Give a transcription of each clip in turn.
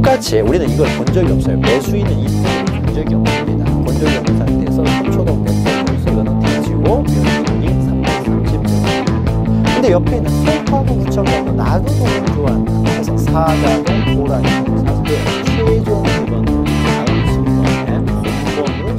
똑같이 우리는 이걸 본 적이 없어요. 매수인은 이 토지를 본 적이 없습니다. 본 적이 없는 상태에서 서초동 100% 이거는 대지고 면적이 330제곱미터. 근데 옆에 있는 송파구 구청장도 나도 너무 좋아한다. 그래서 사자동 고라니 사수의 최종 입원으로 다음 순번에 본번으로.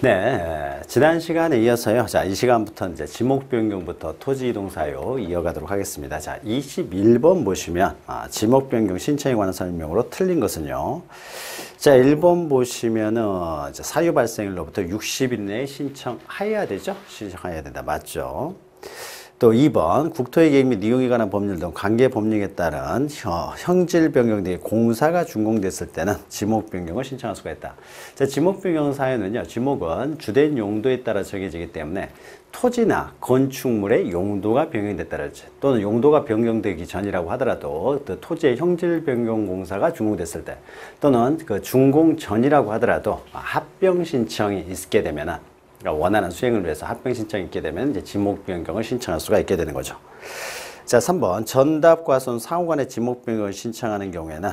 네, 지난 시간에 이어서요. 자, 이 시간부터 이제 지목 변경부터 토지 이동 사유 이어가도록 하겠습니다. 자, 21번 보시면 지목 변경 신청에 관한 설명으로 틀린 것은요. 자, 1번 보시면은 이제 사유 발생일로부터 60일 내에 신청해야 되죠? 신청해야 된다. 맞죠? 또 2번 국토의 계획 및 이용에 관한 법률 등 관계 법령에 따른 형질 변경 등의 공사가 준공됐을 때는 지목 변경을 신청할 수가 있다. 자, 지목 변경 사유는요. 지목은 주된 용도에 따라 정해지기 때문에 토지나 건축물의 용도가 변경됐다랄지 또는 용도가 변경되기 전이라고 하더라도 그 토지의 형질 변경 공사가 준공됐을 때 또는 그 준공 전이라고 하더라도 합병 신청이 있게 되면은 원하는 수행을 위해서 합병 신청이 있게 되면 이제 지목 변경을 신청할 수가 있게 되는 거죠. 자, 3번 전답과손 상호간의 지목 변경을 신청하는 경우에는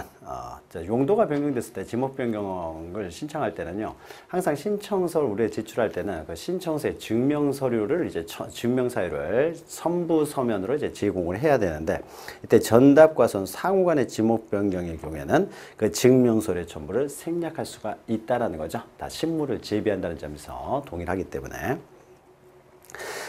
용도가 변경됐을 때 지목 변경을 신청할 때는요. 항상 신청서를 우리가 제출할 때는 그 신청서의 증명 서류를 이제 증명 사유를 선부 서면으로 이제 제공을 해야 되는데 이때 전답과손 상호간의 지목 변경의 경우에는 그 증명 서류의 첨부를 생략할 수가 있다라는 거죠. 다 신물을 제비한다는 점에서 동일하기 때문에.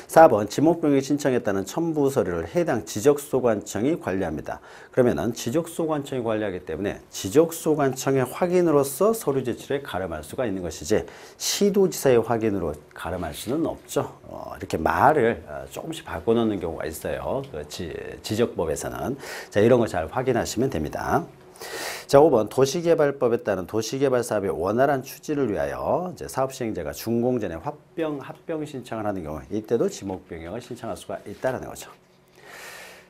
4번 지목 변경 신청했다는 첨부 서류를 해당 지적소관청이 관리합니다. 그러면은 지적소관청이 관리하기 때문에 지적소관청의 확인으로서 서류 제출에 가름할 수가 있는 것이지 시도지사의 확인으로 가름할 수는 없죠. 이렇게 말을 조금씩 바꿔놓는 경우가 있어요. 그 지적법에서는. 자, 이런 거 잘 확인하시면 됩니다. 자, 5번 도시개발법에 따른 도시개발 사업의 원활한 추진을 위하여 이제 사업시행자가 준공 전에 합병 신청을 하는 경우 이때도 지목 변경을 신청할 수가 있다는 거죠.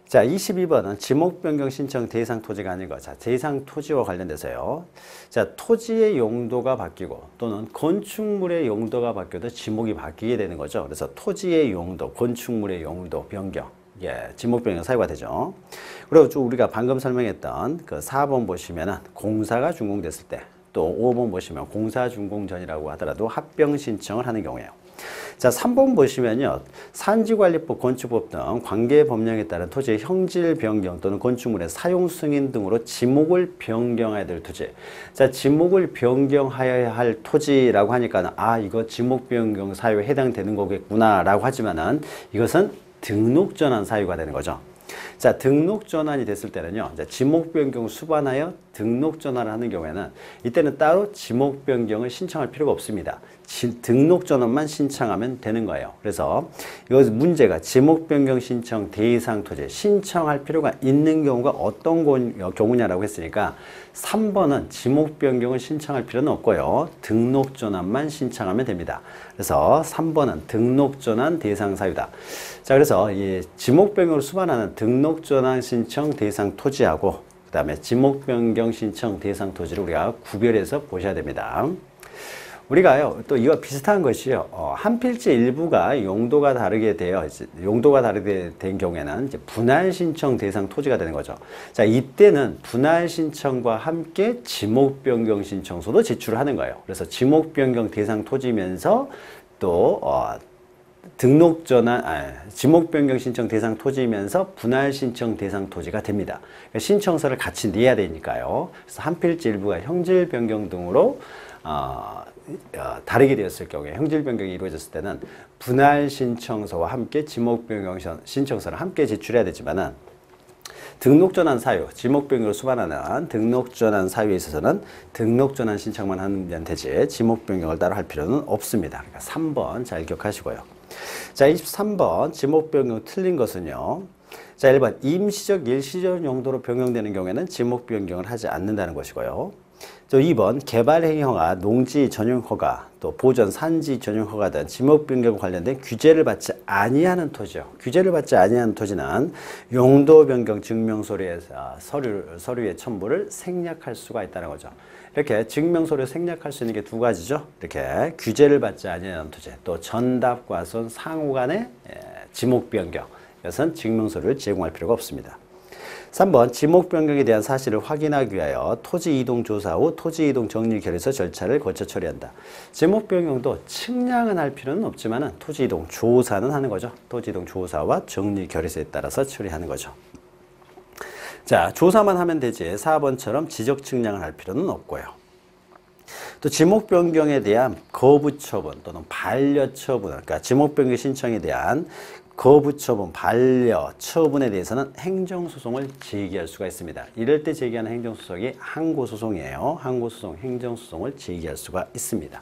자, 22번은 지목 변경 신청 대상 토지가 아닌 것. 자, 대상 토지와 관련돼서요. 자, 토지의 용도가 바뀌고 또는 건축물의 용도가 바뀌어도 지목이 바뀌게 되는 거죠. 그래서 토지의 용도, 건축물의 용도 변경. 예, 지목 변경 사유가 되죠. 그리고 쭉 우리가 방금 설명했던 그 4번 보시면은 공사가 준공됐을 때, 또 5번 보시면 공사 준공 전이라고 하더라도 합병 신청을 하는 경우에요. 자, 3번 보시면요. 산지관리법, 건축법 등 관계 법령에 따른 토지의 형질 변경 또는 건축물의 사용 승인 등으로 지목을 변경해야 될 토지. 자, 지목을 변경하여야 할 토지라고 하니까 이거 지목 변경 사유에 해당되는 거겠구나라고 하지만은 이것은 등록 전환 사유가 되는 거죠. 자, 등록 전환이 됐을 때는요. 이제 지목 변경을 수반하여 등록 전환을 하는 경우에는 이때는 따로 지목 변경을 신청할 필요가 없습니다. 등록 전환만 신청하면 되는 거예요. 그래서 여기서 문제가 지목 변경 신청 대상 토지 신청할 필요가 있는 경우가 어떤 경우냐라고 했으니까 3번은 지목 변경을 신청할 필요는 없고요. 등록 전환만 신청하면 됩니다. 그래서 3번은 등록 전환 대상 사유다. 자, 그래서 이 지목 변경을 수반하는 등록 전환 신청 대상 토지하고 그 다음에 지목 변경 신청 대상 토지를 우리가 구별해서 보셔야 됩니다. 우리가요, 또 이와 비슷한 것이요. 한 필지 일부가 용도가 다르게 된 경우에는 이제 분할 신청 대상 토지가 되는 거죠. 자, 이때는 분할 신청과 함께 지목 변경 신청서도 제출하는 거예요. 그래서 지목 변경 대상 토지면서 또 등록 전환, 지목 변경 신청 대상 토지면서 분할 신청 대상 토지가 됩니다. 그러니까 신청서를 같이 내야 되니까요. 그래서 한 필지 일부가 형질 변경 등으로 다르게 되었을 경우에 형질 변경이 이루어졌을 때는 분할 신청서와 함께 지목 변경 신청서를 함께 제출해야 되지만은 등록 전환 사유, 지목 변경을 수반하는 등록 전환 사유에 있어서는 등록 전환 신청만 하면 되지 지목 변경을 따로 할 필요는 없습니다. 그러니까 3번 잘 기억하시고요. 자, 23번 지목 변경 틀린 것은요. 자, 1번 임시적 일시적 용도로 변경되는 경우에는 지목 변경을 하지 않는다는 것이고요. 또 2번 개발행위 허가, 농지 전용 허가, 또 보전 산지 전용 허가 등 지목 변경 관련된 규제를 받지 아니하는 토지요. 규제를 받지 아니하는 토지는 용도 변경 증명서류의 서류의 첨부를 생략할 수가 있다는 거죠. 이렇게 증명서류 생략할 수 있는 게 두 가지죠. 이렇게 규제를 받지 아니하는 토지, 또 전답과손 상호 간의 지목 변경, 이것은 증명서류를 제공할 필요가 없습니다. 3번 지목 변경에 대한 사실을 확인하기 위하여 토지 이동 조사 후 토지 이동 정리 결의서 절차를 거쳐 처리한다. 지목 변경도 측량은 할 필요는 없지만은 토지 이동 조사는 하는 거죠. 토지 이동 조사와 정리 결의서에 따라서 처리하는 거죠. 자, 조사만 하면 되지 4번처럼 지적 측량을 할 필요는 없고요. 또 지목 변경에 대한 거부 처분 또는 반려 처분, 그러니까 지목 변경 신청에 대한 거부 처분, 반려 처분에 대해서는 행정소송을 제기할 수가 있습니다. 이럴 때 제기하는 행정소송이 항고소송이에요. 항고소송, 행정소송을 제기할 수가 있습니다.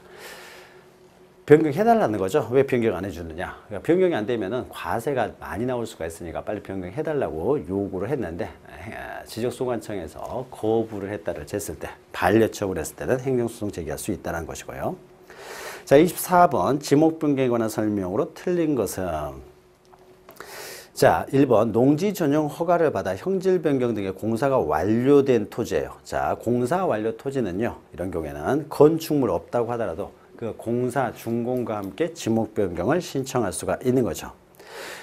변경해달라는 거죠. 왜 변경 안 해주느냐. 그러니까 변경이 안 되면은 과세가 많이 나올 수가 있으니까 빨리 변경해달라고 요구를 했는데 지적소관청에서 거부를 했다를 쟀을 때, 반려처분했을 때는 행정소송 제기할 수 있다는 것이고요. 자, 24번 지목 변경에 관한 설명으로 틀린 것은 자, 1번 농지 전용 허가를 받아 형질 변경 등의 공사가 완료된 토지예요. 자, 공사 완료 토지는요. 이런 경우에는 건축물 없다고 하더라도 그 공사 준공과 함께 지목 변경을 신청할 수가 있는 거죠.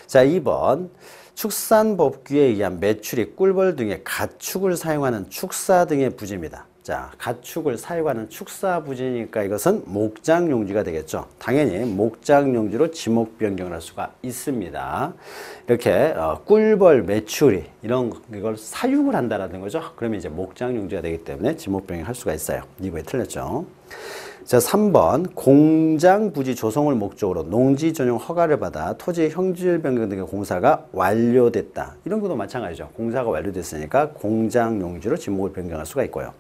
자, 2번 축산법규에 의한 매출이 꿀벌 등의 가축을 사용하는 축사 등의 부지입니다. 자, 가축을 사용하는 축사 부지니까 이것은 목장용지가 되겠죠. 당연히 목장용지로 지목 변경을 할 수가 있습니다. 이렇게 꿀벌, 메추리 이런 걸 사육을 한다라는 거죠. 그러면 이제 목장용지가 되기 때문에 지목 변경을 할 수가 있어요. 2번이 틀렸죠. 자, 3번 공장 부지 조성을 목적으로 농지 전용 허가를 받아 토지 형질 변경 등의 공사가 완료됐다. 이런 것도 마찬가지죠. 공사가 완료됐으니까 공장 용지로 지목을 변경할 수가 있고요.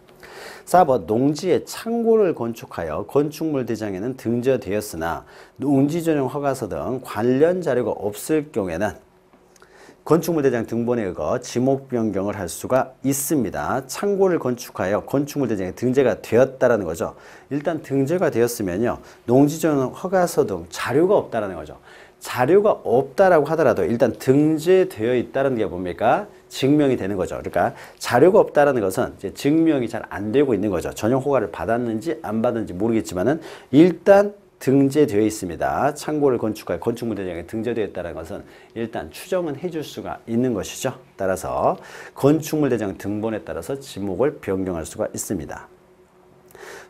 4번 농지에 창고를 건축하여 건축물 대장에는 등재되었으나 농지 전용 허가서 등 관련 자료가 없을 경우에는 건축물 대장 등본에 의거 지목 변경을 할 수가 있습니다. 창고를 건축하여 건축물 대장에 등재가 되었다라는 거죠. 일단 등재가 되었으면요. 농지 전용 허가서 등 자료가 없다라는 거죠. 자료가 없다라고 하더라도 일단 등재되어 있다는 게 뭡니까? 증명이 되는 거죠. 그러니까 자료가 없다라는 것은 이제 증명이 잘 안 되고 있는 거죠. 전용 허가를 받았는지 안 받았는지 모르겠지만은 일단 등재되어 있습니다. 창고를 건축하여 건축물 대장에 등재되어 있다는 것은 일단 추정은 해줄 수가 있는 것이죠. 따라서 건축물 대장 등본에 따라서 지목을 변경할 수가 있습니다.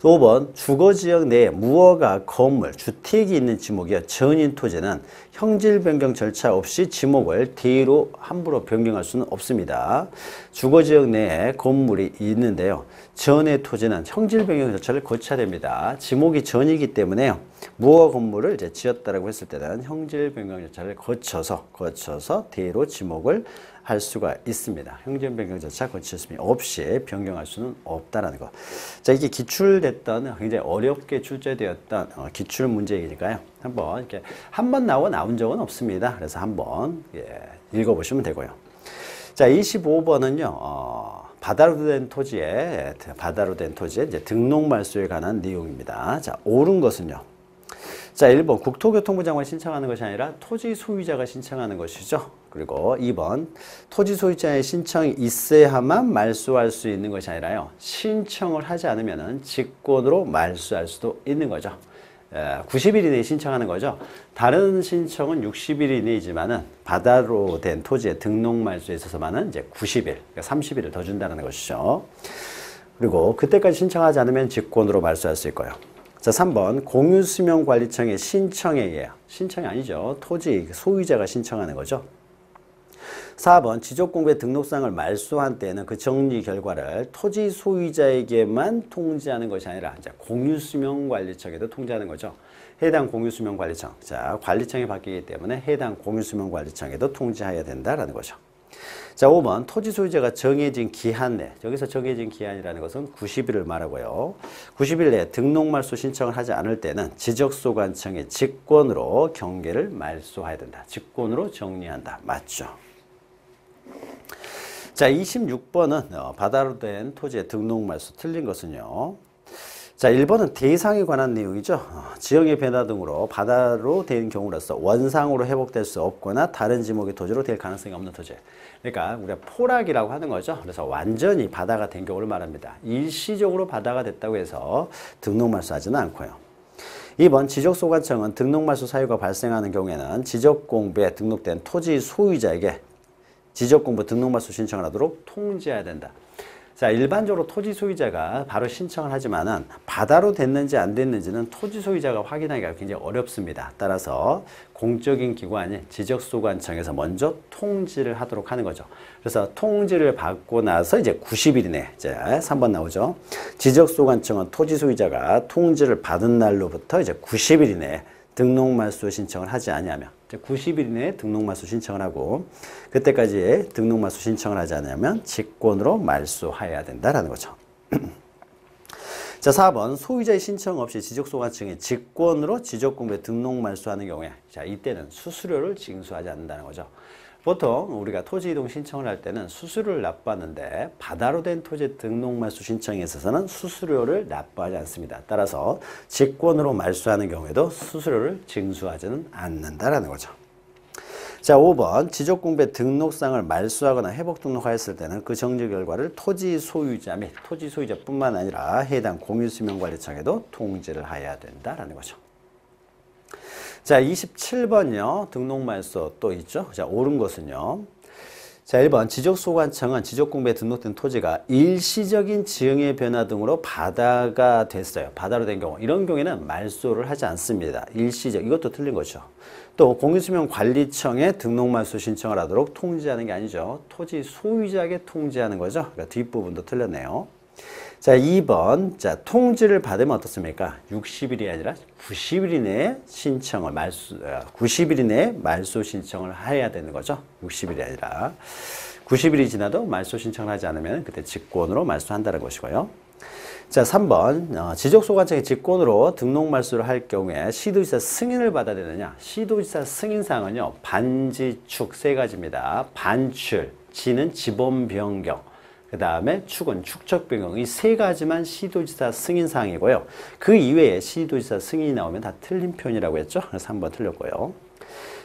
5번 주거지역 내에 무허가 건물, 주택이 있는 지목이요. 전인 토지는 형질 변경 절차 없이 지목을 대의로 함부로 변경할 수는 없습니다. 주거지역 내에 건물이 있는데요. 전의 토지는 형질 변경 절차를 거쳐야 됩니다. 지목이 전이기 때문에요. 무허가 건물을 이제 지었다라고 했을 때는 형질 변경 절차를 거쳐서 대의로 지목을 할 수가 있습니다. 형질 변경 절차 거치셨으면 없이 변경할 수는 없다라는 거. 자, 이게 기출됐던 굉장히 어렵게 출제되었던 기출 문제이니까요. 한번 이렇게 한 번 나온 적은 없습니다. 그래서 한번 읽어보시면 되고요. 자, 25번은요. 바다로 된 토지에 이제 등록 말소에 관한 내용입니다. 자, 옳은 것은요. 자, 1번 국토교통부 장관이 신청하는 것이 아니라 토지 소유자가 신청하는 것이죠. 그리고 2번 토지 소유자의 신청이 있어야만 말소할 수 있는 것이 아니라요. 신청을 하지 않으면 직권으로 말소할 수도 있는 거죠. 90일 이내에 신청하는 거죠. 다른 신청은 60일 이내이지만은 바다로 된 토지의 등록 말소에 있어서만은 이제 90일, 그러니까 30일을 더 준다는 것이죠. 그리고 그때까지 신청하지 않으면 직권으로 말소할 수 있고요. 자, 3번 공유수명관리청의 신청에 의해, 신청이 아니죠. 토지 소유자가 신청하는 거죠. 4번 지적공부의 등록상을 말소한 때에는 그 정리 결과를 토지 소유자에게만 통지하는 것이 아니라 이제 공유수명관리청에도 통지하는 거죠. 해당 공유수명관리청, 자, 관리청이 바뀌기 때문에 해당 공유수명관리청에도 통지해야 된다라는 거죠. 자, 5번 토지 소유자가 정해진 기한 내, 여기서 정해진 기한이라는 것은 90일을 말하고요. 90일 내에 등록 말소 신청을 하지 않을 때는 지적소관청의 직권으로 경계를 말소해야 된다. 직권으로 정리한다. 맞죠? 자, 26번은 바다로 된 토지의 등록 말소 틀린 것은요. 자, 1번은 대상에 관한 내용이죠. 지형의 변화 등으로 바다로 된 경우로서 원상으로 회복될 수 없거나 다른 지목의 토지로 될 가능성이 없는 토지. 그러니까 우리가 포락이라고 하는 거죠. 그래서 완전히 바다가 된 경우를 말합니다. 일시적으로 바다가 됐다고 해서 등록 말소하지는 않고요. 2번 지적소관청은 등록 말소 사유가 발생하는 경우에는 지적공부에 등록된 토지 소유자에게 지적공부 등록말소 신청을 하도록 통지해야 된다. 자, 일반적으로 토지 소유자가 바로 신청을 하지만은 바다로 됐는지 안 됐는지는 토지 소유자가 확인하기가 굉장히 어렵습니다. 따라서 공적인 기관인 지적소관청에서 먼저 통지를 하도록 하는 거죠. 그래서 통지를 받고 나서 이제 90일 이내, 이제 3번 나오죠. 지적소관청은 토지 소유자가 통지를 받은 날로부터 이제 90일 이내에 등록말소 신청을 하지 아니하면, 90일 이내에 등록말소 신청을 하고, 그때까지 등록말소 신청을 하지 않으면 직권으로 말소해야 된다라는 거죠. 자, 4번 소유자의 신청 없이 지적소관청이 직권으로 지적공부에 등록말소하는 경우에, 자, 이때는 수수료를 징수하지 않는다는 거죠. 보통 우리가 토지 이동 신청을 할 때는 수수료를 납부하는데 바다로 된 토지 등록말소 신청에 있어서는 수수료를 납부하지 않습니다. 따라서 직권으로 말소하는 경우에도 수수료를 징수하지는 않는다라는 거죠. 자, 5번 지적공부에 등록상을 말소하거나 회복 등록하였을 때는 그 정지 결과를 토지 소유자 및 토지 소유자뿐만 아니라 해당 공유수명관리청에도 통지를 해야 된다라는 거죠. 자, 27번요. 등록말소 또 있죠. 자, 옳은 것은요. 자, 1번 지적소관청은 지적공부에 등록된 토지가 일시적인 지형의 변화 등으로 바다가 됐어요. 바다로 된 경우. 이런 경우에는 말소를 하지 않습니다. 일시적. 이것도 틀린 거죠. 또 공유수명관리청에 등록말소 신청을 하도록 통지하는 게 아니죠. 토지 소유자에게 통지하는 거죠. 그러니까 뒷부분도 틀렸네요. 자, 2번. 자, 통지를 받으면 어떻습니까? 60일이 아니라 90일 이내에 신청을 90일 이내에 말소 신청을 해야 되는 거죠. 60일이 아니라 90일이 지나도 말소 신청을 하지 않으면 그때 직권으로 말소한다는 것이고요. 자, 3번. 지적소관청이 직권으로 등록 말소를 할 경우에 시도지사 승인을 받아야 되느냐? 시도지사 승인사항은요. 반지, 축 세 가지입니다. 반출, 지는 지번 변경, 그 다음에 축은 축척 변경, 이 세 가지만 시도지사 승인사항이고요. 그 이외에 시도지사 승인이 나오면 다 틀린 표현이라고 했죠. 그래서 3번 틀렸고요.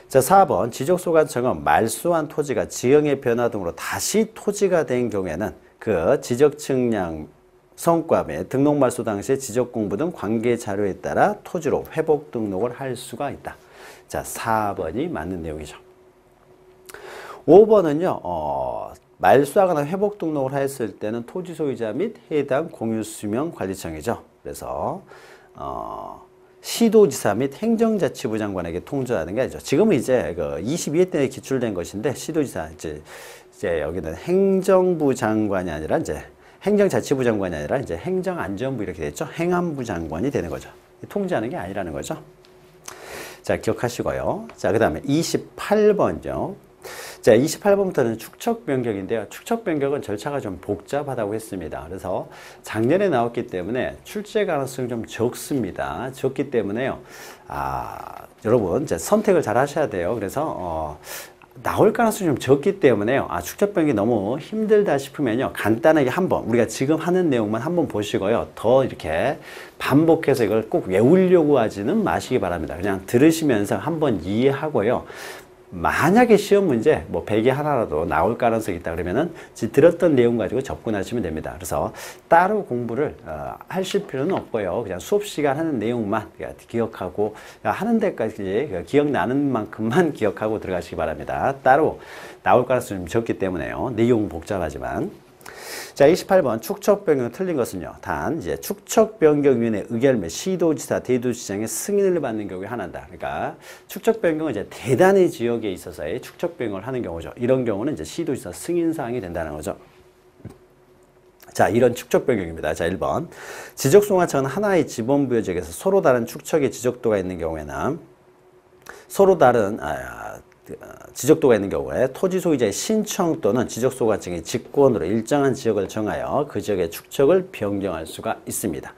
자, 4번 지적소관청은 말소한 토지가 지형의 변화 등으로 다시 토지가 된 경우에는 그 지적측량 성과 및 등록말소 당시의 지적공부 등 관계자료에 따라 토지로 회복 등록을 할 수가 있다. 자, 4번이 맞는 내용이죠. 5번은요. 말소하거나 회복 등록을 했을 때는 토지 소유자 및 해당 공유수명관리청이죠. 그래서 시도지사 및 행정자치부 장관에게 통지하는 게 아니죠. 지금은 이제 그 22회 때 기출된 것인데 시도지사 이제 여기는 행정부 장관이 아니라 이제 행정자치부 장관이 아니라 이제 행정안전부 이렇게 됐죠. 행안부 장관이 되는 거죠. 통지하는 게 아니라는 거죠. 자, 기억하시고요. 자, 그 다음에 28번요. 자, 28번부터는 축척 변경인데요. 축척 변경은 절차가 좀 복잡하다고 했습니다. 그래서 작년에 나왔기 때문에 출제 가능성이 좀 적습니다. 적기 때문에요. 여러분 이제 선택을 잘 하셔야 돼요. 그래서 나올 가능성이 좀 적기 때문에요. 축척 변경이 너무 힘들다 싶으면요. 간단하게 한번 우리가 지금 하는 내용만 한번 보시고요. 더 이렇게 반복해서 이걸 꼭 외우려고 하지는 마시기 바랍니다. 그냥 들으시면서 한번 이해하고요. 만약에 시험 문제 뭐 100개 하나라도 나올 가능성이 있다 그러면은 들었던 내용 가지고 접근하시면 됩니다. 그래서 따로 공부를 하실 필요는 없고요. 그냥 수업 시간 하는 내용만 기억하고 하는 데까지 기억나는 만큼만 기억하고 들어가시기 바랍니다. 따로 나올 가능성이 좀 적기 때문에요. 내용 복잡하지만. 자, 28번 축척 변경 틀린 것은요. 단 이제 축척 변경위원회 의결 및 시도지사, 대도시장의 승인을 받는 경우에 하나다. 그러니까 축척 변경은 이제 대단의 지역에 있어서의 축척 변경을 하는 경우죠. 이런 경우는 이제 시도지사 승인 사항이 된다는 거죠. 자, 이런 축척 변경입니다. 자, 1번 지적소관청은 하나의 지번부여 지역에서 서로 다른 축척의 지적도가 있는 경우에는 서로 다른 지적도가 있는 경우에 토지 소유자의 신청 또는 지적소관청의 직권으로 일정한 지역을 정하여 그 지역의 축척을 변경할 수가 있습니다.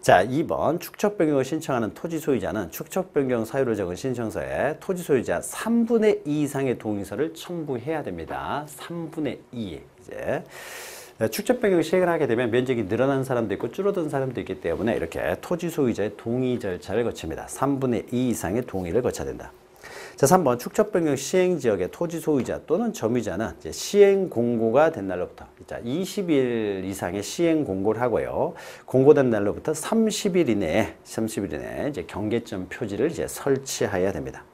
자, 2번 축척 변경을 신청하는 토지 소유자는 축척 변경 사유를 적은 신청서에 토지 소유자 3분의 2 이상의 동의서를 첨부해야 됩니다. 3분의 2 이제 축척 변경 시행을 하게 되면 면적이 늘어난 사람도 있고 줄어든 사람도 있기 때문에 이렇게 토지 소유자의 동의 절차를 거칩니다. 3분의 2 이상의 동의를 거쳐야 된다. 자, 3번 축척 변경 시행 지역의 토지 소유자 또는 점유자는 이제 시행 공고가 된 날로부터 20일 이상의 시행 공고를 하고요. 공고된 날로부터 30일 이내에 이제 경계점 표지를 이제 설치해야 됩니다.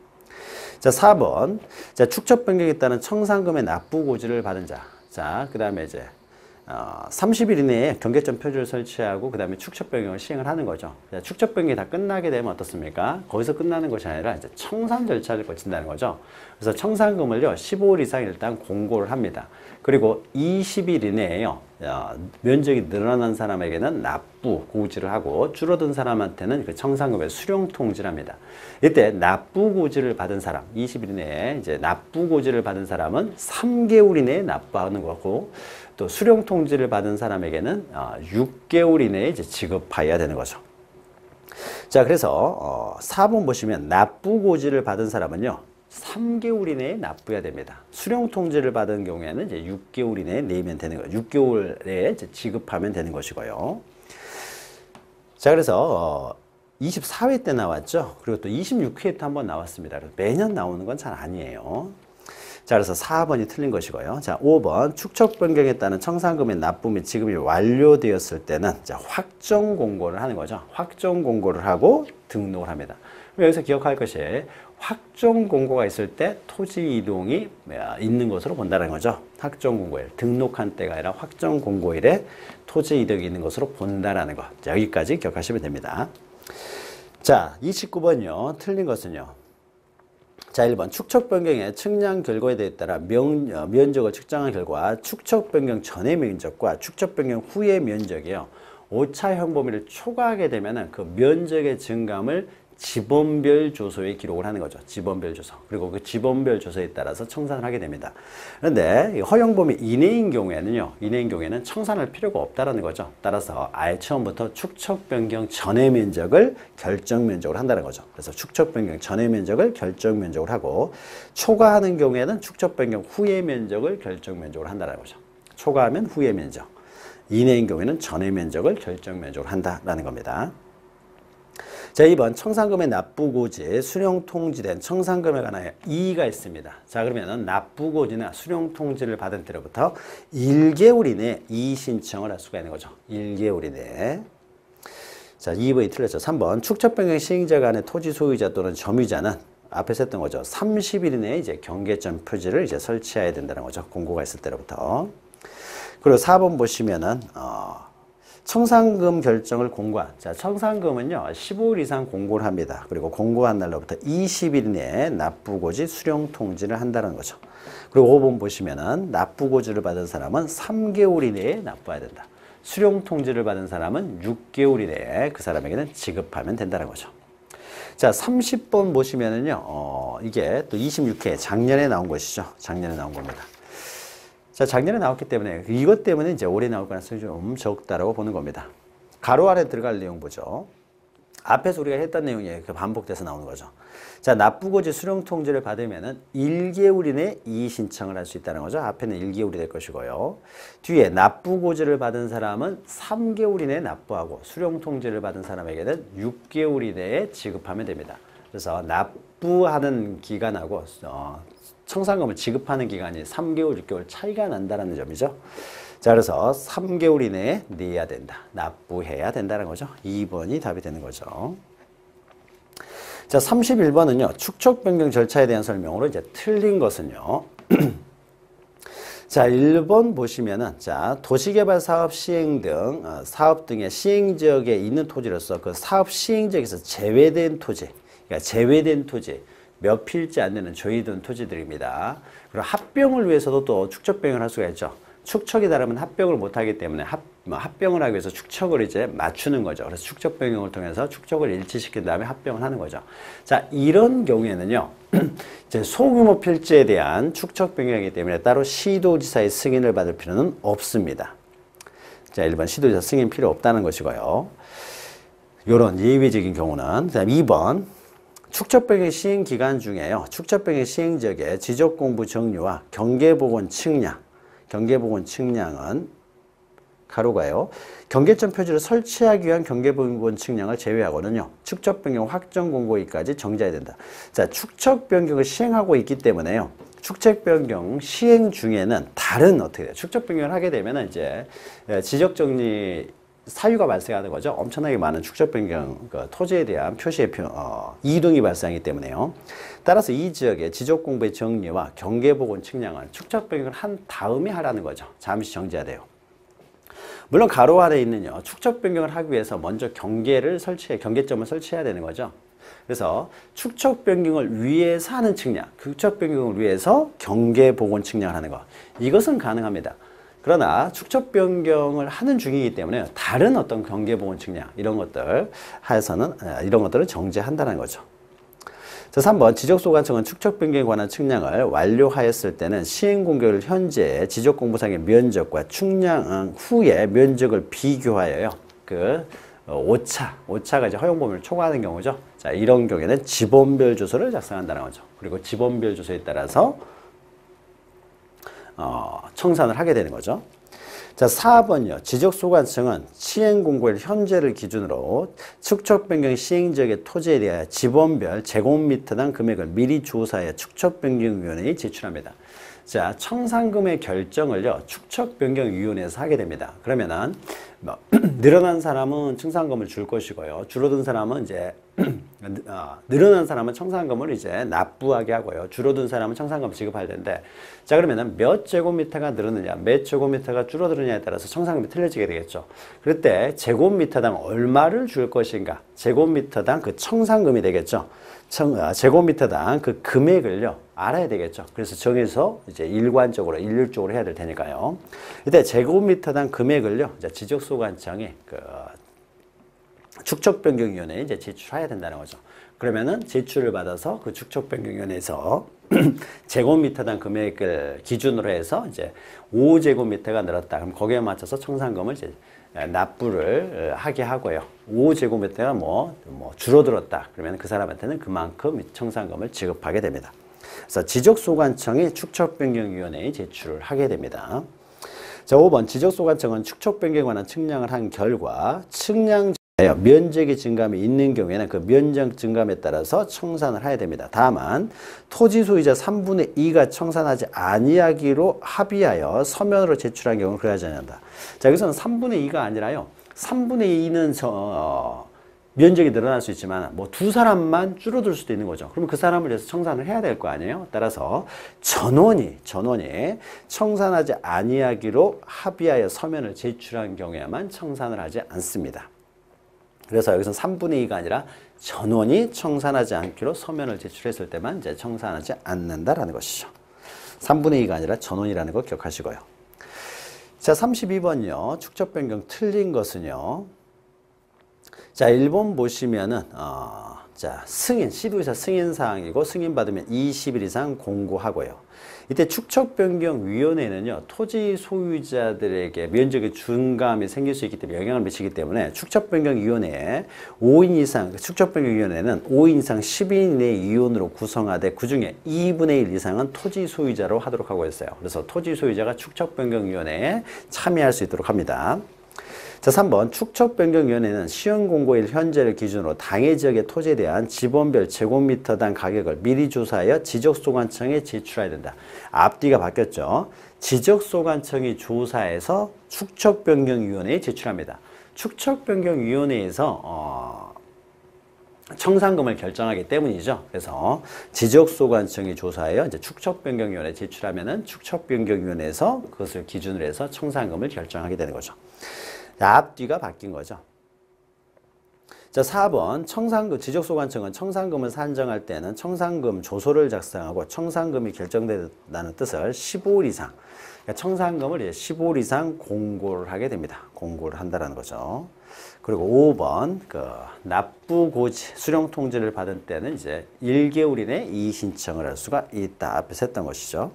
자, 4번. 자, 축적 변경에 따른 청산금의 납부 고지를 받은 자. 자, 그 다음에 이제 30일 이내에 경계점 표지를 설치하고 그 다음에 축적 변경을 시행을 하는 거죠. 자, 축적 변경이 다 끝나게 되면 어떻습니까? 거기서 끝나는 것이 아니라 이제 청산 절차를 거친다는 거죠. 그래서 청산금을요 15일 이상 일단 공고를 합니다. 그리고 20일 이내에요 면적이 늘어난 사람에게는 납부 고지를 하고 줄어든 사람한테는 그 청산금의 수령 통지를 합니다. 이때 납부 고지를 받은 사람 20일 이내에 이제 납부 고지를 받은 사람은 3개월 이내에 납부하는 거고 또 수령 통지를 받은 사람에게는 6개월 이내에 이제 지급해야 되는 거죠. 자, 그래서 4번 보시면 납부 고지를 받은 사람은요 3개월 이내에 납부해야 됩니다. 수령 통지를 받은 경우에는 이제 6개월 이내에 내면 되는 거예요. 6개월에 이제 지급하면 되는 것이고요. 자, 그래서 24회 때 나왔죠. 그리고 또 26회 때 한번 나왔습니다. 그래서 매년 나오는 건 잘 아니에요. 자, 그래서 4번이 틀린 것이고요. 자, 5번 축적 변경에 따른 청산금의 납부 및 지급이 완료되었을 때는 자, 확정 공고를 하는 거죠. 확정 공고를 하고 등록을 합니다. 그럼 여기서 기억할 것이 확정 공고가 있을 때 토지 이동이 있는 것으로 본다는 거죠. 확정 공고일, 등록한 때가 아니라 확정 공고일에 토지 이동이 있는 것으로 본다라는 것. 자, 여기까지 기억하시면 됩니다. 자, 29번요. 틀린 것은요. 자, 1번 축적 변경의 측량 결과에 따라 면적을 측정한 결과 축적 변경 전의 면적과 축적 변경 후의 면적이요. 오차형 범위를 초과하게 되면은 그 면적의 증감을 지번별 조소에 기록을 하는 거죠. 지번별 조소. 그리고 그 지번별 조소에 따라서 청산을 하게 됩니다. 그런데 허용 범위 이내인 경우에는 청산할 필요가 없다라는 거죠. 따라서 아예 처음부터 축적 변경 전의 면적을 결정 면적으로 한다는 거죠. 그래서 축적 변경 전의 면적을 결정 면적으로 하고 초과하는 경우에는 축적 변경 후의 면적을 결정 면적으로 한다는 거죠. 초과하면 후의 면적. 이내인 경우에는 전의 면적을 결정 면적으로 한다라는 겁니다. 자, 2번 청산금의 납부고지에 수령통지된 청산금에 관하여 이의가 있습니다. 자, 그러면 납부고지나 수령통지를 받은 때로부터 1개월 이내에 이의 신청을 할 수가 있는 거죠. 1개월 이내에. 자, 2번이 틀렸죠. 3번 축적변경 시행자 간의 토지 소유자 또는 점유자는 앞에서 했던 거죠. 30일 이내에 이제 경계점 표지를 이제 설치해야 된다는 거죠. 공고가 있을 때로부터. 그리고 4번 보시면은 청산금 결정을 공고한. 자, 청산금은요, 15일 이상 공고를 합니다. 그리고 공고한 날로부터 20일 내에 납부고지 수령 통지를 한다는 거죠. 그리고 5번 보시면은 납부고지를 받은 사람은 3개월 이내에 납부해야 된다. 수령 통지를 받은 사람은 6개월 이내에 그 사람에게는 지급하면 된다는 거죠. 자, 30번 보시면은요, 이게 또 26회 작년에 나온 것이죠. 작년에 나온 겁니다. 자, 작년에 나왔기 때문에 이것 때문에 이제 올해 나올 가능성이 좀 적다라고 보는 겁니다. 가로 아래 들어갈 내용 보죠. 앞에서 우리가 했던 내용이 반복돼서 나오는 거죠. 자, 납부고지 수령 통지를 받으면은 1개월 이내에 이의 신청을 할 수 있다는 거죠. 앞에는 1개월이 될 것이고요. 뒤에 납부고지를 받은 사람은 3개월 이내에 납부하고 수령 통지를 받은 사람에게는 6개월 이내에 지급하면 됩니다. 그래서 납부하는 기간하고 청산금을 지급하는 기간이 3개월, 6개월 차이가 난다는 점이죠. 자, 그래서 3개월 이내에 내야 된다. 납부해야 된다는 거죠. 2번이 답이 되는 거죠. 자, 31번은요. 축적 변경 절차에 대한 설명으로 이제 틀린 것은요. 자, 1번 보시면은, 자, 도시개발 사업 시행 등, 사업 등의 시행 지역에 있는 토지로서 그 사업 시행 지역에서 제외된 토지, 그러니까 제외된 토지, 몇 필지 안 되는 조이든 토지들입니다. 그리고 합병을 위해서도 또 축적 변경을 할 수가 있죠. 축척이 다르면 합병을 못 하기 때문에 합병을 하기 위해서 축척을 이제 맞추는 거죠. 그래서 축적 변경을 통해서 축척을 일치시킨 다음에 합병을 하는 거죠. 자, 이런 경우에는요, 이제 소규모 필지에 대한 축척 변경이기 때문에 따로 시도지사의 승인을 받을 필요는 없습니다. 자, 1번 시도지사 승인 필요 없다는 것이고요. 이런 예외적인 경우는, 그다음 2번. 축적변경 시행 기간 중에요. 축적변경 시행 지역의 지적공부 정리와 경계복원 측량은 가로가요. 경계점 표지를 설치하기 위한 경계복원 측량을 제외하고는요. 축적변경 확정 공고일까지 정지해야 된다. 자, 축적변경을 시행하고 있기 때문에요. 축적변경 시행 중에는 다른 어떻게 돼요? 축적변경을 하게 되면은 이제 지적정리 사유가 발생하는 거죠. 엄청나게 많은 축적 변경 토지에 대한 표시의 이동이 발생하기 때문에요. 따라서 이 지역의 지적공부의 정리와 경계보건 측량을 축척변경을 한 다음에 하라는 거죠. 잠시 정지해야 돼요. 물론 가로 아래에 있는요, 축척변경을 하기 위해서 먼저 경계점을 설치해야 되는 거죠. 그래서 축척변경을 위해서 하는 측량, 축척변경을 위해서 경계보건 측량을 하는 것, 이것은 가능합니다. 그러나 축척변경을 하는 중이기 때문에 다른 어떤 경계보건 측량 이런 것들 하에서는 이런 것들을 정지한다는 거죠. 자, 3번 지적소관청은 축척변경에 관한 측량을 완료하였을 때는 시행공개를 현재 지적공부상의 면적과 측량 후의 면적을 비교하여요. 오차가 이제 허용범위를 초과하는 경우죠. 자, 이런 경우에는 지번별 조서를 작성한다는 거죠. 그리고 지번별 조서에 따라서 청산을 하게 되는 거죠. 자, 4번요. 지적소관청은 시행공고일 현재를 기준으로 축척변경 시행지역의 토지에 대하여 지번별 제곱미터당 금액을 미리 조사하여 축척변경위원회에 제출합니다. 자, 청산금의 결정을요, 축척변경위원회에서 하게 됩니다. 그러면은 늘어난 사람은 청산금을 줄 것이고요. 줄어든 사람은 이제 늘어난 사람은 청산금을 이제 납부하게 하고요. 줄어든 사람은 청산금 지급할 텐데, 자, 그러면은 몇 제곱미터가 늘었느냐, 몇 제곱미터가 줄어들느냐에 따라서 청산금이 틀려지게 되겠죠. 그럴 때 제곱미터당 얼마를 줄 것인가, 제곱미터당 그 청산금이 되겠죠. 제곱미터당 그 금액을요, 알아야 되겠죠. 그래서 정해서 이제 일률적으로 해야 될 테니까요. 이때 제곱미터당 금액을요, 이제 지적소관청이 축척변경위원회에 이제 제출해야 된다는 거죠. 그러면은 제출을 받아서 그 축척변경위원회에서 제곱미터당 금액을 기준으로 해서 이제 5제곱미터가 늘었다. 그럼 거기에 맞춰서 청산금을 이제 납부를 하게 하고요. 5제곱미터가 뭐 줄어들었다. 그러면 그 사람한테는 그만큼 청산금을 지급하게 됩니다. 그래서 지적소관청이 축척변경위원회에 제출을 하게 됩니다. 자, 5번 지적소관청은 축척변경에 관한 측량을 한 결과 면적의 증감이 있는 경우에는 그 면적 증감에 따라서 청산을 해야 됩니다. 다만 토지 소유자 3분의 2가 청산하지 아니하기로 합의하여 서면으로 제출한 경우는 그러하지 않는다. 자, 여기서는 3분의 2가 아니라요, 3분의 2는 면적이 늘어날 수 있지만 뭐 두 사람만 줄어들 수도 있는 거죠. 그러면 그 사람을 위해서 청산을 해야 될 거 아니에요. 따라서 전원이 청산하지 아니하기로 합의하여 서면을 제출한 경우에만 청산을 하지 않습니다. 그래서 여기서 3분의 2가 아니라 전원이 청산하지 않기로 서면을 제출했을 때만 이제 청산하지 않는다라는 것이죠. 3분의 2가 아니라 전원이라는 거 기억하시고요. 자, 32번요. 축척변경 틀린 것은요. 자, 1번 보시면은 자, 시도의사 승인 사항이고 승인 받으면 20일 이상 공고하고요. 이때 축척변경위원회는요, 토지 소유자들에게 면적의 증감이 생길 수 있기 때문에 영향을 미치기 때문에 축척변경위원회에 5인 이상, 축척변경위원회는 5인 이상 10인의 위원으로 구성하되 그 중에 2분의 1 이상은 토지 소유자로 하도록 하고 있어요. 그래서 토지 소유자가 축척변경위원회에 참여할 수 있도록 합니다. 자, 3번 축척변경위원회는 시행공고일 현재를 기준으로 당해 지역의 토지에 대한 지번별 제곱미터당 가격을 미리 조사하여 지적소관청에 제출해야 된다. 앞뒤가 바뀌었죠. 지적소관청이 조사해서 축척변경위원회에 제출합니다. 축척변경위원회에서 청산금을 결정하기 때문이죠. 그래서 지적소관청이 조사하여 이제 축척변경위원회에 제출하면은 축척변경위원회에서 그것을 기준으로 해서 청산금을 결정하게 되는 거죠. 앞뒤가 바뀐 거죠. 자, 4번 지적소관청은 청산금을 산정할 때는 청산금 조서를 작성하고 청산금이 결정된다는 뜻을 15일 이상, 그러니까 청산금을 이제 15일 이상 공고를 하게 됩니다. 공고를 한다는 거죠. 그리고 5번 납부고지 수령통지를 받은 때는 이제 1개월 이내 이의신청을 할 수가 있다. 앞에서 했던 것이죠.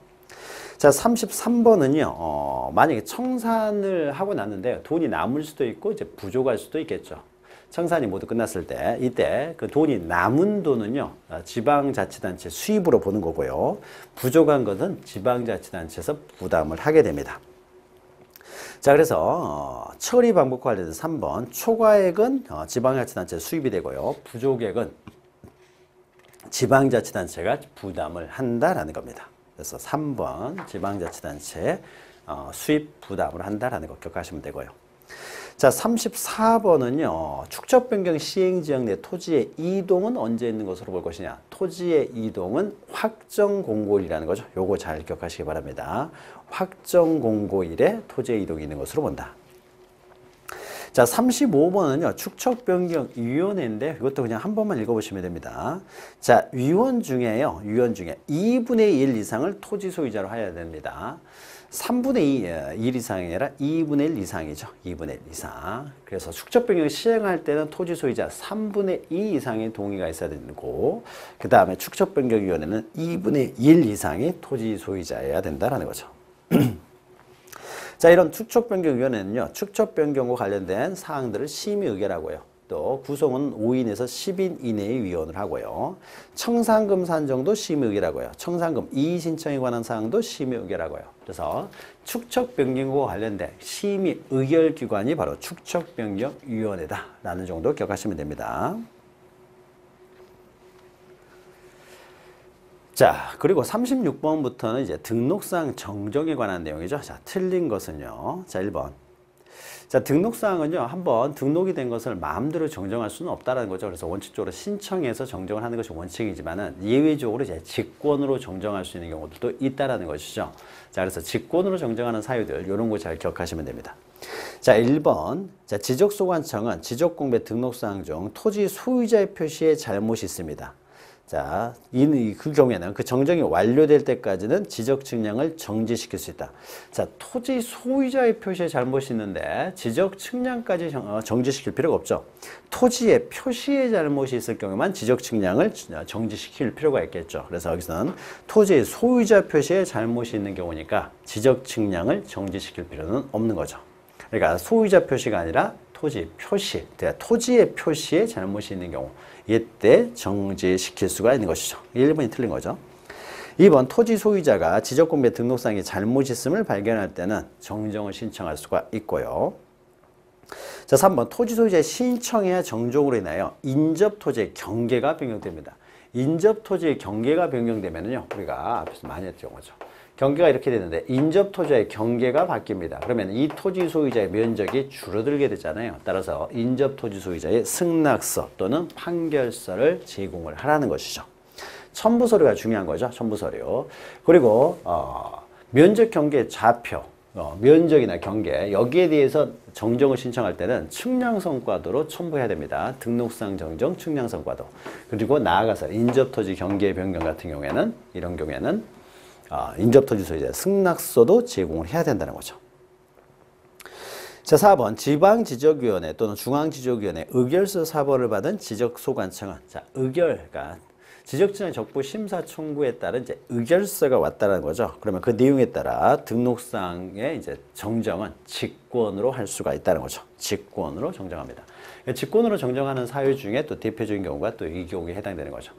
자, 33번은요, 만약에 청산을 하고 났는데 돈이 남을 수도 있고 이제 부족할 수도 있겠죠. 청산이 모두 끝났을 때, 이때 그 돈이 남은 돈은요, 지방자치단체 수입으로 보는 거고요. 부족한 것은 지방자치단체에서 부담을 하게 됩니다. 자, 그래서 처리 방법과 관련해서 3번 초과액은 지방자치단체 수입이 되고요. 부족액은 지방자치단체가 부담을 한다라는 겁니다. 그래서 3번 지방자치단체 수입 부담을 한다라는 거 기억하시면 되고요. 자, 34번은요. 축적 변경 시행 지역 내 토지의 이동은 언제 있는 것으로 볼 것이냐. 토지의 이동은 확정 공고일이라는 거죠. 요거 잘 기억하시기 바랍니다. 확정 공고일에 토지의 이동이 있는 것으로 본다. 자, 35번은요. 축척변경위원회인데 이것도 그냥 한 번만 읽어보시면 됩니다. 자, 위원 중에 2분의 1 이상을 토지 소유자로 해야 됩니다. 3분의 1 이상이 아니라 2분의 1 이상이죠. 2분의 1 이상. 그래서 축척변경 시행할 때는 토지 소유자 3분의 2 이상의 동의가 있어야 되고, 그 다음에 축척변경위원회는 2분의 1 이상의 토지 소유자여야 된다는 거죠. 자, 이런 축척변경위원회는요, 축척변경과 관련된 사항들을 심의 의결하고요. 또 구성은 5인에서 10인 이내의 위원을 하고요. 청산금 산정도 심의 의결하고요. 청산금 이의 신청에 관한 사항도 심의 의결하고요. 그래서 축척변경과 관련된 심의 의결 기관이 바로 축척변경위원회다라는 정도 기억하시면 됩니다. 자, 그리고 36번부터는 이제 등록사항 정정에 관한 내용이죠. 자, 틀린 것은요. 자, 1번. 자, 등록사항은요, 한번 등록이 된 것을 마음대로 정정할 수는 없다는 거죠. 그래서 원칙적으로 신청해서 정정을 하는 것이 원칙이지만은 예외적으로 이제 직권으로 정정할 수 있는 경우도 있다라는 것이죠. 자, 그래서 직권으로 정정하는 사유들, 이런 거 잘 기억하시면 됩니다. 자, 1번. 자, 지적소관청은 지적공배 등록사항 중 토지 소유자의 표시에 잘못이 있습니다. 자, 그 경우에는 그 정정이 완료될 때까지는 지적 측량을 정지시킬 수 있다. 자, 토지 소유자의 표시에 잘못이 있는데 지적 측량까지 정지시킬 필요가 없죠. 토지의 표시에 잘못이 있을 경우만 지적 측량을 정지시킬 필요가 있겠죠. 그래서 여기서는 토지의 소유자 표시에 잘못이 있는 경우니까 지적 측량을 정지시킬 필요는 없는 거죠. 그러니까 소유자 표시가 아니라 토지 표시, 토지의 표시에 잘못이 있는 경우, 이때 정지시킬 수가 있는 것이죠. 1번이 틀린 거죠. 2번, 토지 소유자가 지적공배 등록상에 잘못이 있음을 발견할 때는 정정을 신청할 수가 있고요. 자, 3번, 토지 소유자의 신청이야 정정으로 인하여 인접토지의 경계가 변경됩니다. 인접토지의 경계가 변경되면요, 우리가 앞에서 많이 했던 거죠. 경계가 이렇게 되는데 인접토지의 경계가 바뀝니다. 그러면 이 토지 소유자의 면적이 줄어들게 되잖아요. 따라서 인접토지 소유자의 승낙서 또는 판결서를 제공을 하라는 것이죠. 첨부서류가 중요한 거죠. 첨부서류. 그리고 면적 경계 좌표, 면적이나 경계, 여기에 대해서 정정을 신청할 때는 측량성과도로 첨부해야 됩니다. 등록상 정정 측량성과도. 그리고 나아가서 인접토지 경계 변경 같은 경우에는, 이런 경우에는 인접토지 소유자 승낙서도 제공을 해야 된다는 거죠. 자, 4번 지방지적위원회 또는 중앙지적위원회 의결서 사본을 받은 지적소관청은, 자, 그러니까 지적지정 적부 심사 청구에 따른 이제 의결서가 왔다는 거죠. 그러면 그 내용에 따라 등록사항의 이제 정정은 직권으로 할 수가 있다는 거죠. 직권으로 정정합니다. 직권으로 정정하는 사유 중에 또 대표적인 경우가 또 이 경우에 해당되는 거죠.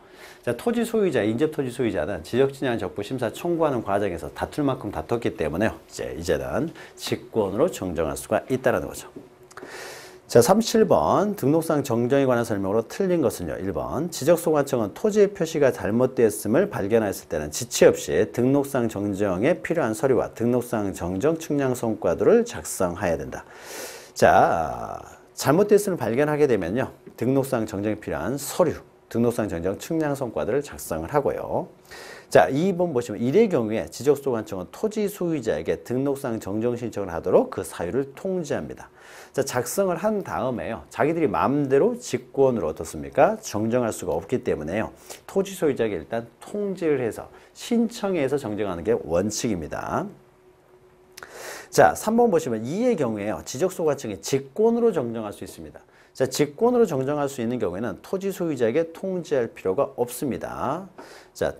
자, 토지 소유자, 인접토지 소유자는 지적진양 적부 심사 청구하는 과정에서 다툴 만큼 다퉜기 때문에요. 이제는 직권으로 정정할 수가 있다는 거죠. 자, 37번 등록상 정정에 관한 설명으로 틀린 것은요. 1번 지적소관청은 토지의 표시가 잘못되었음을 발견했을 때는 지체 없이 등록상 정정에 필요한 서류와 등록상 정정 측량 성과도를 작성해야 된다. 자, 잘못됐음을 발견하게 되면요, 등록상 정정에 필요한 서류, 등록상 정정 측량 성과들을 작성을 하고요. 자, 2번 보시면 이의 경우에 지적소관청은 토지 소유자에게 등록상 정정 신청을 하도록 그 사유를 통지합니다. 자, 작성을 한 다음에요, 자기들이 마음대로 직권으로 어떻습니까? 정정할 수가 없기 때문에요, 토지 소유자에게 일단 통지를 해서 신청해서 정정하는 게 원칙입니다. 자, 3번 보시면 이의 경우에요, 지적소관청이 직권으로 정정할 수 있습니다. 자, 직권으로 정정할 수 있는 경우에는 토지 소유자에게 통지할 필요가 없습니다. 자,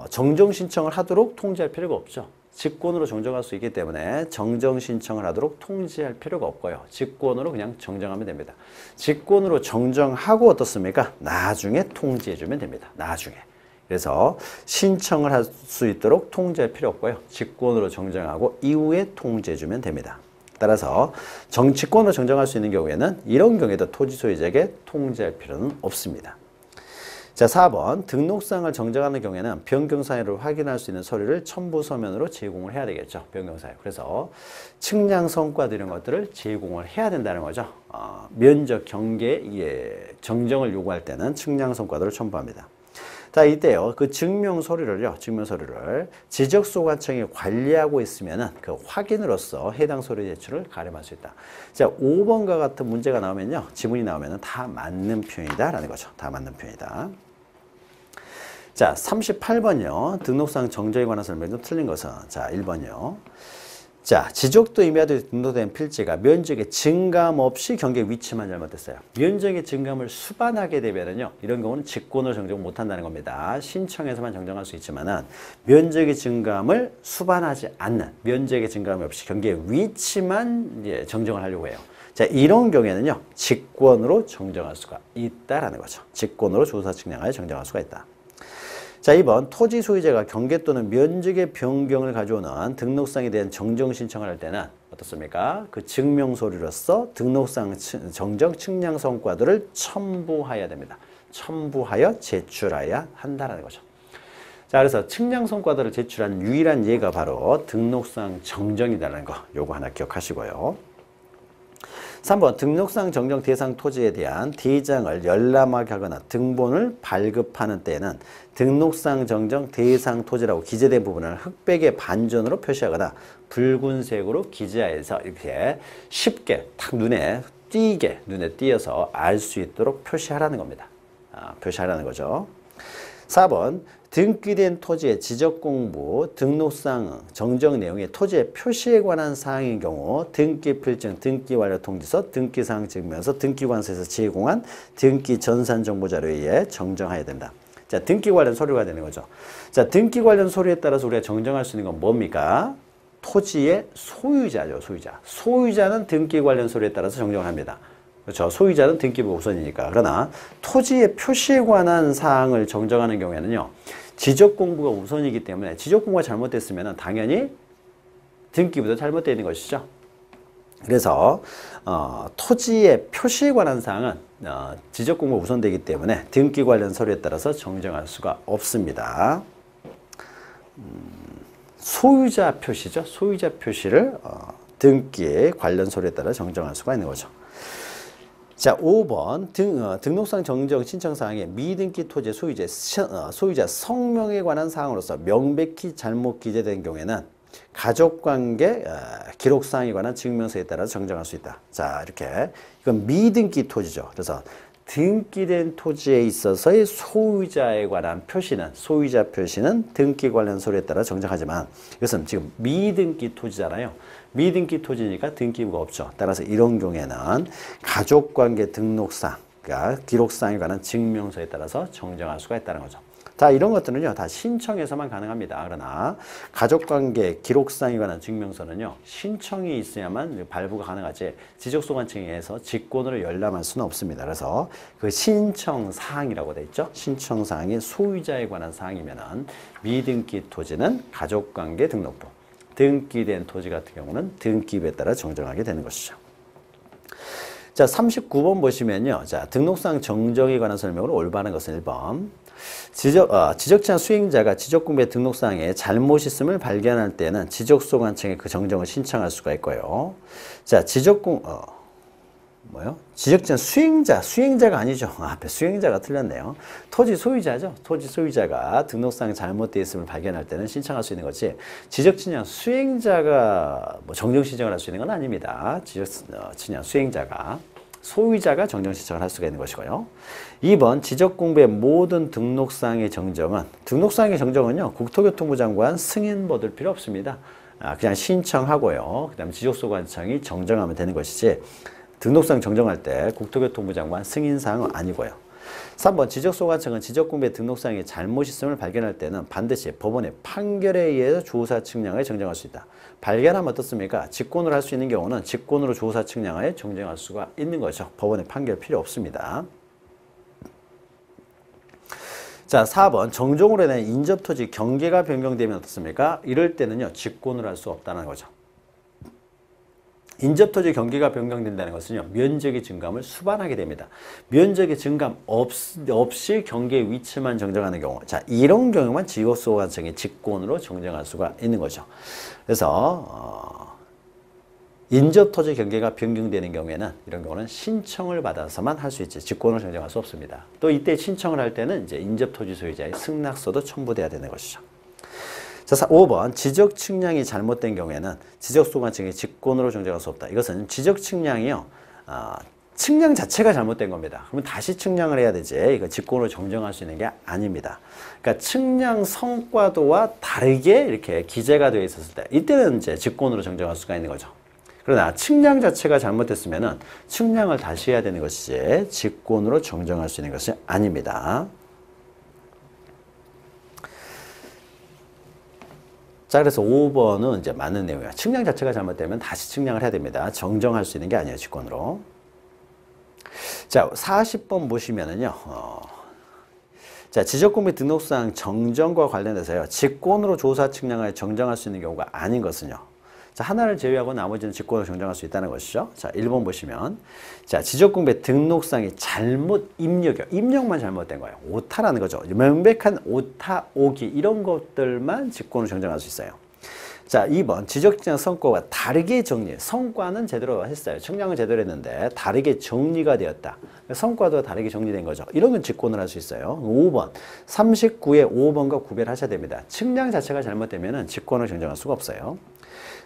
정정 신청을 하도록 통지할 필요가 없죠. 직권으로 정정할 수 있기 때문에 정정 신청을 하도록 통지할 필요가 없고요. 직권으로 그냥 정정하면 됩니다. 직권으로 정정하고 어떻습니까? 나중에 통지해주면 됩니다. 나중에. 그래서 신청을 할 수 있도록 통지할 필요 없고요. 직권으로 정정하고 이후에 통지해주면 됩니다. 따라서 직권으로 정정할 수 있는 경우에는 이런 경우에도 토지 소유자에게 통지할 필요는 없습니다. 자, 4번 등록사항을 정정하는 경우에는 변경사유를 확인할 수 있는 서류를 첨부 서면으로 제공을 해야 되겠죠. 변경사유. 그래서 측량 성과들 이런 것들을 제공을 해야 된다는 거죠. 면적 경계 정정을 요구할 때는 측량 성과들을 첨부합니다. 자, 이때요. 그 증명 서류를 지적소관청이 관리하고 있으면은 그 확인으로서 해당 서류 제출을 가름할 수 있다. 자, 5번과 같은 문제가 나오면요. 지문이 나오면은 다 맞는 표현이다라는 거죠. 다 맞는 표현이다. 자, 38번요. 등록상 정정에 관한 설명이 좀 틀린 것은. 자, 1번요. 자, 지적도 임야도에 등록된 필지가 면적의 증감 없이 경계 위치만 잘못됐어요. 면적의 증감을 수반하게 되면은요, 이런 경우는 직권으로 정정 못한다는 겁니다. 신청해서만 정정할 수 있지만은 면적의 증감을 수반하지 않는 면적의 증감이 없이 경계 위치만 정정을 하려고 해요. 자, 이런 경우에는요, 직권으로 정정할 수가 있다라는 거죠. 직권으로 조사 측량하여 정정할 수가 있다. 자, 2번 토지 소유자가 경계 또는 면적의 변경을 가져오는 등록상에 대한 정정 신청을 할 때는 어떻습니까? 그 증명서류로서 등록상 정정 측량 성과들을 첨부해야 됩니다. 첨부하여 제출해야 한다는 거죠. 자, 그래서 측량 성과들을 제출한 유일한 예가 바로 등록상 정정이라는 거, 요거 하나 기억하시고요. 3번 등록상 정정 대상 토지에 대한 대장을 열람하게 하거나 등본을 발급하는 때에는 등록상 정정 대상 토지라고 기재된 부분을 흑백의 반전으로 표시하거나 붉은색으로 기재해서 이렇게 쉽게 딱 눈에 띄어서 알 수 있도록 표시하라는 겁니다. 표시하라는 거죠. 4번 등기된 토지의 지적공부, 등록상 정정 내용의 토지의 표시에 관한 사항인 경우 등기필증, 등기완료통지서, 등기사항 증명서, 등기관서에서 제공한 등기 전산 정보 자료에 의해 정정해야 된다. 자, 등기 관련 서류가 되는 거죠. 자, 등기 관련 서류에 따라서 우리가 정정할 수 있는 건 뭡니까? 토지의 소유자죠, 소유자. 소유자는 등기 관련 서류에 따라서 정정합니다. 그렇죠. 소유자는 등기부가 우선이니까. 그러나 토지의 표시에 관한 사항을 정정하는 경우에는요, 지적공부가 우선이기 때문에 지적공부가 잘못됐으면 당연히 등기부도 잘못되어 있는 것이죠. 그래서 토지의 표시에 관한 사항은 지적공부가 우선되기 때문에 등기 관련 서류에 따라서 정정할 수가 없습니다. 소유자 표시죠. 소유자 표시를 등기 관련 서류에 따라 정정할 수가 있는 거죠. 자, 5번 등록상 정정 신청사항에 미등기 토지 소유자 성명에 관한 사항으로서 명백히 잘못 기재된 경우에는 가족관계 기록사항에 관한 증명서에 따라 정정할 수 있다. 자, 이렇게 이건 미등기 토지죠. 그래서 등기된 토지에 있어서의 소유자에 관한 표시는 소유자 표시는 등기 관련 서류에 따라 정정하지만 이것은 지금 미등기 토지잖아요. 미등기 토지니까 등기부가 없죠. 따라서 이런 경우에는 가족관계 등록상, 그러니까 기록상에 관한 증명서에 따라서 정정할 수가 있다는 거죠. 자, 이런 것들은요, 다 신청해서만 가능합니다. 그러나 가족관계 기록상에 관한 증명서는요, 신청이 있어야만 발부가 가능하지 지적소관청에 의해서 직권으로 열람할 수는 없습니다. 그래서 그 신청사항이라고 되어 있죠. 신청사항이 소유자에 관한 사항이면은 미등기 토지는 가족관계 등록부, 등기된 토지 같은 경우는 등기부에 따라 정정하게 되는 것이죠. 자, 39번 보시면요. 자, 등록상 정정에 관한 설명으로 올바른 것은 1번. 지적자 수행자가 지적공부의 등록사항에 잘못이 있음을 발견할 때는 지적소관청에 그 정정을 신청할 수가 있고요. 자, 지적자 수행자가 아니죠. 앞에 수행자가 틀렸네요. 토지 소유자죠. 토지 소유자가 등록상 잘못되어 있음을 발견할 때는 신청할 수 있는 거지. 지적친양 수행자가 정정 신청을 할 수 있는 건 아닙니다. 지적친양 수행자가. 소유자가 정정 신청을 할 수가 있는 것이고요. 2번 지적공부의 모든 등록사항의 정정은요. 국토교통부 장관 승인 받을 필요 없습니다. 그냥 신청하고요. 그 다음에 지적소관청이 정정하면 되는 것이지 등록상 정정할 때 국토교통부 장관 승인사항은 아니고요. 3번 지적소관청은 지적공부의 등록사항에 잘못이 있음을 발견할 때는 반드시 법원의 판결에 의해서 조사 측량을 정정할 수 있다. 발견하면 어떻습니까? 직권으로 할 수 있는 경우는 직권으로 조사 측량하여 정정할 수가 있는 거죠. 법원의 판결 필요 없습니다. 자, 4번 정정으로 인해 인접토지 경계가 변경되면 어떻습니까? 이럴 때는요. 직권으로 할 수 없다는 거죠. 인접토지 경계가 변경된다는 것은요, 면적의 증감을 수반하게 됩니다. 면적의 증감 없이 경계의 위치만 정정하는 경우, 자, 이런 경우만 지역소관청의 직권으로 정정할 수가 있는 거죠. 그래서 인접토지 경계가 변경되는 경우에는 이런 경우는 신청을 받아서만 할 수 있지 직권으로 정정할 수 없습니다. 또 이때 신청을 할 때는 이제 인접토지 소유자의 승낙서도 첨부돼야 되는 것이죠. 자, 5번 지적 측량이 잘못된 경우에는 지적소관청이 직권으로 정정할 수 없다. 이것은 지적 측량이요, 측량 자체가 잘못된 겁니다. 그러면 다시 측량을 해야 되지 이거 직권으로 정정할 수 있는 게 아닙니다. 그러니까 측량 성과도와 다르게 이렇게 기재가 되어 있었을 때 이때는 이제 직권으로 정정할 수가 있는 거죠. 그러나 측량 자체가 잘못됐으면은 측량을 다시 해야 되는 것이지 직권으로 정정할 수 있는 것이 아닙니다. 자, 그래서 5번은 이제 맞는 내용이에요. 측량 자체가 잘못되면 다시 측량을 해야 됩니다. 정정할 수 있는 게 아니에요, 직권으로. 자, 40번 보시면은요, 자, 지적공비 등록상 정정과 관련해서요, 직권으로 조사 측량을 정정할 수 있는 경우가 아닌 것은요. 자, 하나를 제외하고 나머지는 직권으로 정정할 수 있다는 것이죠. 자, 1번 보시면, 자, 지적공비 등록상이 잘못 입력이요. 입력만 잘못된 거예요. 오타라는 거죠. 명백한 오타, 오기 이런 것들만 직권으로 정정할 수 있어요. 자, 2번 지적측량 성과가 다르게 정리. 성과는 제대로 했어요. 측량은 제대로 했는데 다르게 정리가 되었다. 성과도 다르게 정리된 거죠. 이런 건 직권을 할 수 있어요. 5번 39의 5번과 구별하셔야 됩니다. 측량 자체가 잘못되면 직권을 정정할 수가 없어요.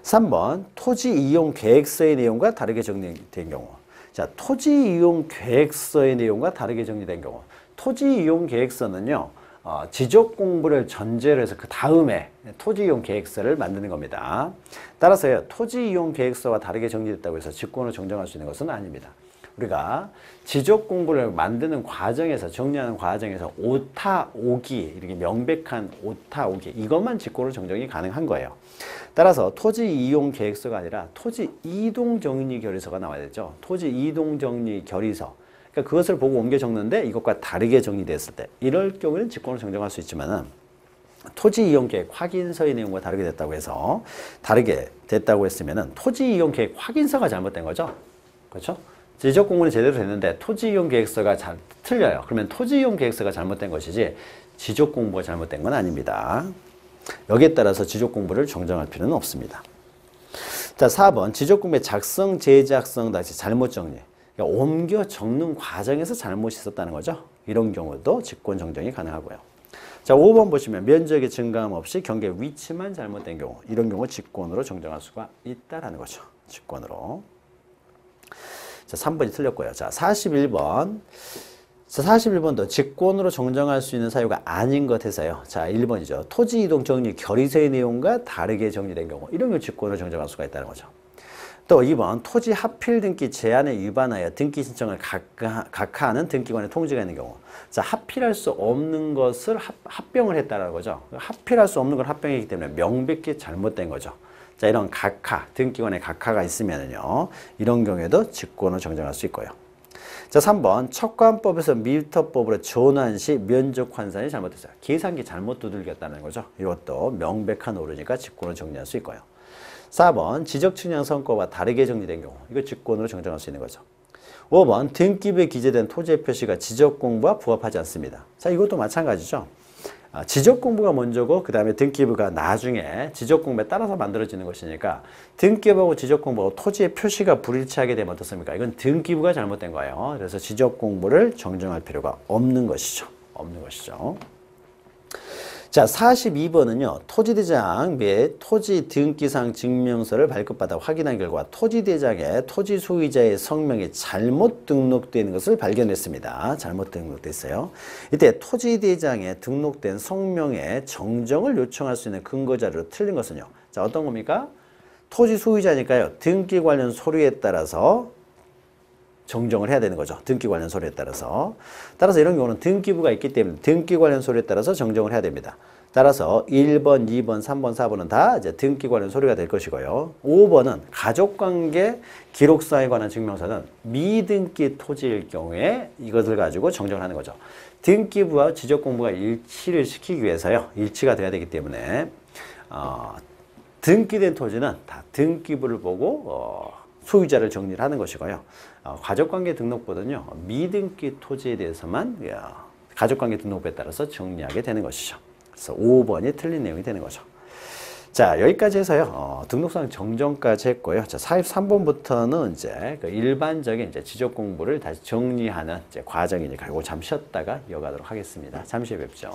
3번 토지 이용 계획서의 내용과 다르게 정리된 경우. 자, 토지 이용 계획서의 내용과 다르게 정리된 경우. 토지 이용 계획서는요, 지적 공부를 전제로 해서 그 다음에 토지 이용 계획서를 만드는 겁니다. 따라서요, 토지 이용 계획서와 다르게 정리됐다고 해서 직권을 정정할 수 있는 것은 아닙니다. 우리가 지적 공부를 만드는 과정에서, 정리하는 과정에서 오타, 오기, 이렇게 명백한 오타, 오기, 이것만 직권으로 정정이 가능한 거예요. 따라서 토지 이용 계획서가 아니라 토지 이동 정리 결의서가 나와야 되죠. 토지 이동 정리 결의서. 그러니까 그것을 보고 옮겨 적는데 이것과 다르게 정리됐을 때 이럴 경우는 직권으로 정정할 수 있지만은 토지 이용 계획 확인서의 내용과 다르게 됐다고 해서 다르게 됐다고 했으면은 토지 이용 계획 확인서가 잘못된 거죠. 그렇죠? 지적 공부는 제대로 됐는데 토지 이용 계획서가 틀려요. 그러면 토지 이용 계획서가 잘못된 것이지 지적 공부가 잘못된 건 아닙니다. 여기에 따라서 지적 공부를 정정할 필요는 없습니다. 자, 4번 지적 공부의 작성, 제작성 다시 잘못 정리. 그러니까 옮겨 적는 과정에서 잘못이 있었다는 거죠. 이런 경우도 직권 정정이 가능하고요. 자, 5번 보시면 면적의 증감 없이 경계 위치만 잘못된 경우, 이런 경우 직권으로 정정할 수가 있다라는 거죠. 직권으로. 자, 3번이 틀렸고요. 자, 41번. 자, 41번도 직권으로 정정할 수 있는 사유가 아닌 것 해서요. 자, 1번이죠. 토지 이동 정리 결의서의 내용과 다르게 정리된 경우, 이런 걸 직권으로 정정할 수가 있다는 거죠. 또 2번 토지 합필 등기 제한에 위반하여 등기 신청을 각하하는 등기관의 통지가 있는 경우. 자, 합필할 수 없는 것을 합병을 했다는 거죠. 합필할 수 없는 걸 합병했기 때문에 명백히 잘못된 거죠. 자, 이런 각하, 등기관의 각하가 있으면요, 이런 경우에도 직권을 정정할 수 있고요. 자, 3번 척관법에서 미터법으로 전환 시 면적 환산이 잘못됐어요. 계산기 잘못 두들겼다는 거죠. 이것도 명백한 오류니까 직권을 정리할 수 있고요. 4번 지적 측량 성과와 다르게 정리된 경우, 이거 직권으로 정정할 수 있는 거죠. 5번 등기부에 기재된 토지의 표시가 지적 공부와 부합하지 않습니다. 자, 이것도 마찬가지죠. 지적 공부가 먼저고 그 다음에 등기부가 나중에 지적 공부에 따라서 만들어지는 것이니까 등기부하고 지적 공부하고 토지의 표시가 불일치하게 되면 어떻습니까? 이건 등기부가 잘못된 거예요. 그래서 지적 공부를 정정할 필요가 없는 것이죠. 없는 것이죠. 자, 42번은요. 토지대장 및 토지등기상 증명서를 발급받아 확인한 결과 토지대장에 토지 소유자의 성명이 잘못 등록되어 있는 것을 발견했습니다. 잘못 등록됐어요. 이때 토지대장에 등록된 성명의 정정을 요청할 수 있는 근거자료로 틀린 것은요. 자, 어떤 겁니까? 토지 소유자니까요. 등기 관련 서류에 따라서 정정을 해야 되는 거죠. 등기 관련 서류에 따라서. 따라서 이런 경우는 등기부가 있기 때문에 등기 관련 서류에 따라서 정정을 해야 됩니다. 따라서 1번, 2번, 3번, 4번은 다 이제 등기 관련 서류가 될 것이고요. 5번은 가족관계 기록사에 관한 증명서는 미등기 토지일 경우에 이것을 가지고 정정을 하는 거죠. 등기부와 지적공부가 일치를 시키기 위해서요. 일치가 돼야 되기 때문에 등기된 토지는 다 등기부를 보고 소유자를 정리를 하는 것이고요. 가족관계 등록부는요, 미등기 토지에 대해서만 가족관계 등록부에 따라서 정리하게 되는 것이죠. 그래서 5번이 틀린 내용이 되는 거죠. 자, 여기까지 해서요, 등록상 정정까지 했고요. 자, 43번부터는 이제 그 일반적인 이제 지적 공부를 다시 정리하는 이제 과정이니까 이거 잠시 쉬었다가 이어가도록 하겠습니다. 잠시 후에 뵙죠.